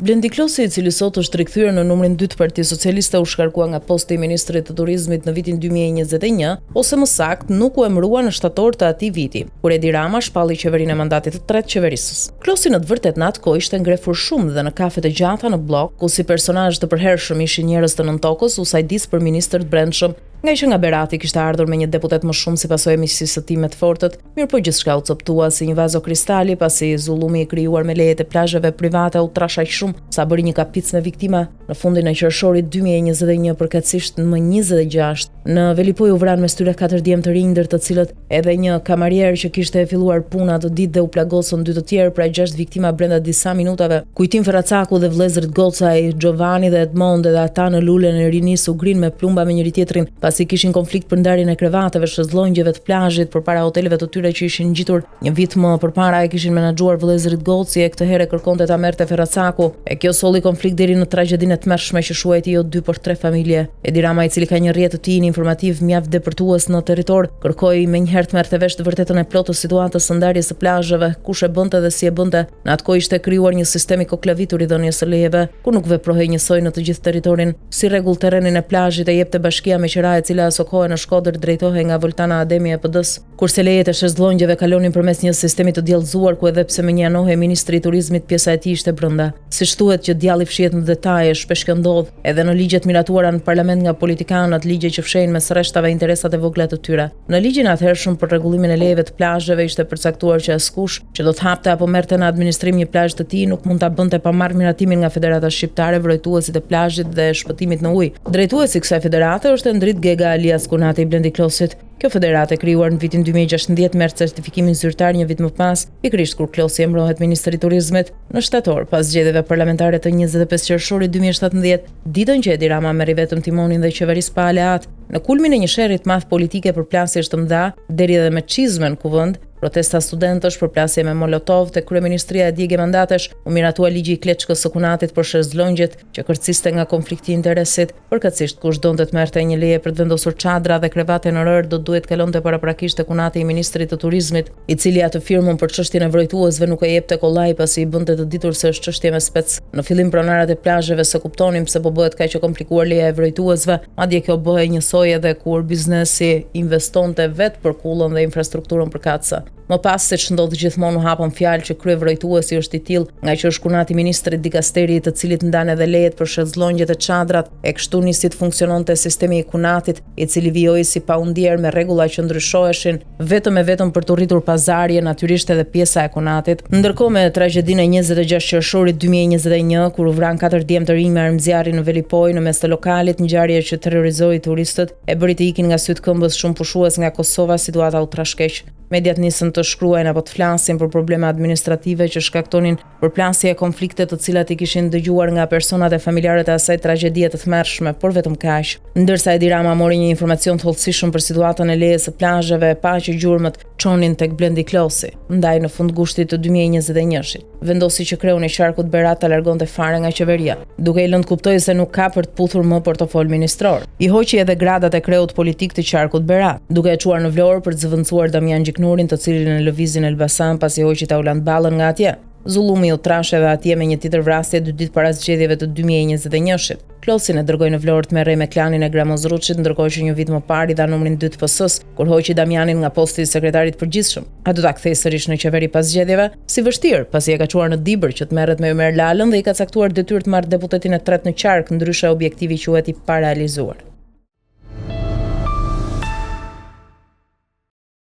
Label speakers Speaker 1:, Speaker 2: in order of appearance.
Speaker 1: Blendi Klosi, i cili sot është rikthyer në numrin 2 të Partisë Socialiste, u shkarkua nga posti i ministrit të turizmit në vitin 2021, ose më saktë nuk u emërua në shtator të atij viti, kur Edi Rama shpalli qeverinë e mandatit të tretë qeverisës. Klosi në të vërtetë në atë kohë ishte ngrefur shumë dhe në kafet e gjata në blok, ku si personazh të përhershëm ishin njerëz të nëntokës, u sajdis për ministër të brendshëm, nga që nga Berati kishte ardhur me një deputet më shumë si pasojë e miqësisë së tij me të fortët, mirë po gjithçka u coptua si një vazo kristali pasi zullumi i krijuar me lejet e plazheve private u trashaq shumë sa bëri një kapic me viktima në fundin e qershorit 2021, përkatësisht në më 26. Në Velipoj u vran mes tyre 4 djemë të rinj, ndër të cilët edhe një kamarier që kishte filluar puna atë ditë dhe u plagosën 2 të tjerë, pra 6 viktima brenda disa minutave. Kujtim Ferracaku dhe vëllezërit Gocaj, Giovanni dhe Edmond, dhe ata në lulen e rinis u grin me plumba me njëri tjetrin, pasi kishin konflikt për ndarjen e krevateve, shezllongjeve të plazhit përpara hoteleve të tyre që ishin ngjitur. Një vit më përpara e kishin menaxhuar vëllezërit Goci, e këtë herë kërkonte ta merrte Ferracaku, e kjo solli konflikt deri në tragjedinë e tmerrshme që shuajti jo 2 por 3 familje. Edi Rama, i cili ka një rrjet të tij informativ mjaft depërtues në territor, kërkoi menjëherë të merrte vesh të vërtetën e plotë të situatës së ndarjes së plazheve, kush e bënte dhe si e bënte. Në atë kohë ishte krijuar një sistem i koklavitur i dhënies së lejeve, ku nuk veprohej njësoj në të gjithë territorin. Si rregull, terrenin e plazhit e jepte Bashkia Meqera, e cila aso kohë në Shkodër drejtohej nga Voltana Ademi e PD-s, kurse lejet e shezllongjeve kalonin përmes një sistemi të djallëzuar, ku edhe pse më një anohej ministri i turizmit, pjesa e tij ishte brenda. Siç thuhet që djalli fshihet në detaje, shpesh kjo ndodh edhe në ligjet miratuara në parlament nga politikanët, ligje që fshehin mes rreshtave interesat e vogla të tyre. Në ligjin atëhershëm për rregullimin e lejeve të plazheve ishte përcaktuar që askush që do të hapte apo merrte në administrim një plazh të tij nuk mund ta bënte pa marrë miratimin nga Federata Shqiptare, vrojtuesit e plazhit dhe shpëtimit në ujë. Drejtuesi i kësaj federate është Endrit Gega alias Kunati i Blendi Klosit. Kjo federate, krijuar në vitin 2016, merr certifikimin zyrtar një vit më pas, pikërisht kur Klosi emërohet ministri i turizmit në shtator pas zgjedhjeve parlamentare të 25 qershorit 2017, ditën që Edi Rama merri vetëm timonin dhe qeverisë pa aleat. Në kulmin e një sherri të madh politike për plasjesh të mëdha, deri edhe me çizmen kuvend, protesta studentësh, përplasje me molotov te kryeministria e Djegë Mandatesh, u miratua ligji i Kleçkës së Kunatit për shezllongjet që kërciste nga konflikti i interesit. Përkatësisht kush donte të merrte një leje për të vendosur çadra dhe krevate në rër do duhet kalonte paraprakisht te Kunati i ministrit të turizmit, i cili atë firmën për çështjen e vrojtuesve nuk e jepte kollaj pasi i bënte të ditur se është çështje me spec. Në fillim pronarët e plazheve se kuptonin pse po bëhet kaq e komplikuar leja e vrojtuesve, madje kjo bëhej njësoj edhe kur biznesi investonte vetë për kullën dhe infrastrukturën përkatëse. Më pas, siç ndodh gjithmonë, u hapën fjalë që kryevrojtuesi është i tillë, nga që është Kunati ministri i dikasterit, të cilit ndan edhe lejet për shezllongjet e çadrat, e kështu nisi të funksiononte sistemi i Kunatit, i cili vijoi si pa u ndier me rregulla që ndryshoheshin vetëm për të rritur pazarje, natyrisht edhe pjesa e Kunatit. Ndërkohë, me tragjedinë e 26 qershorit 2021, kur u vran 4 djemë të rinj me armëzjarri në Velipoj në mes të lokalit, ngjarje që terrorizoi turistët, e bëri të ikin nga syt këmbës shumë pushues nga Kosova, situata u trashëkeq. Mediat nisën të shkruajnë apo të flasin për probleme administrative që shkaktonin përplasje e konflikte të cilat i kishin dëgjuar nga personat e familjarët e asaj tragjedie të tmerrshme, por vetëm kaq. Ndërsa Edi Rama mori një informacion të hollësishëm për situatën e lejes së plazheve, pa që gjurmët çonin tek Blendi Klosi, ndaj në fund gushtit të 2021-shit. Vendosi që kreun e qarkut Berat ta largonte fare nga qeveria, duke i lënë kuptoj se nuk ka për të puthur më portofol ministror. I hoqi edhe gradat e kreut politik të qarkut Berat, duke e çuar në Vlorë për të zëvendësuar Damian Gjiknurin, të cilin e lëvizin Elbasan pasi hoqi Taulant Ballën nga atje. Zullumi u trash edhe atje me një tjetër vrasje 2 ditë para zgjedhjeve të 2021-shit. Klosin e dërgoi në Vlorë të merrej me klanin e Gramozruçit, ndërkohë që një vit më parë i dha numrin 2 të PS-s, kur hoqi Damianin nga posti i sekretarit përgjithshëm. A do ta kthej sërish në qeveri pas zgjedhjeve? Si vështirë, pasi e ka çuar në Dibër që të merret me Ömer Lalën dhe i ka caktuar detyrë të marrë deputetin e tretë në qark, ndryshe objektivi quhet i parealizuar.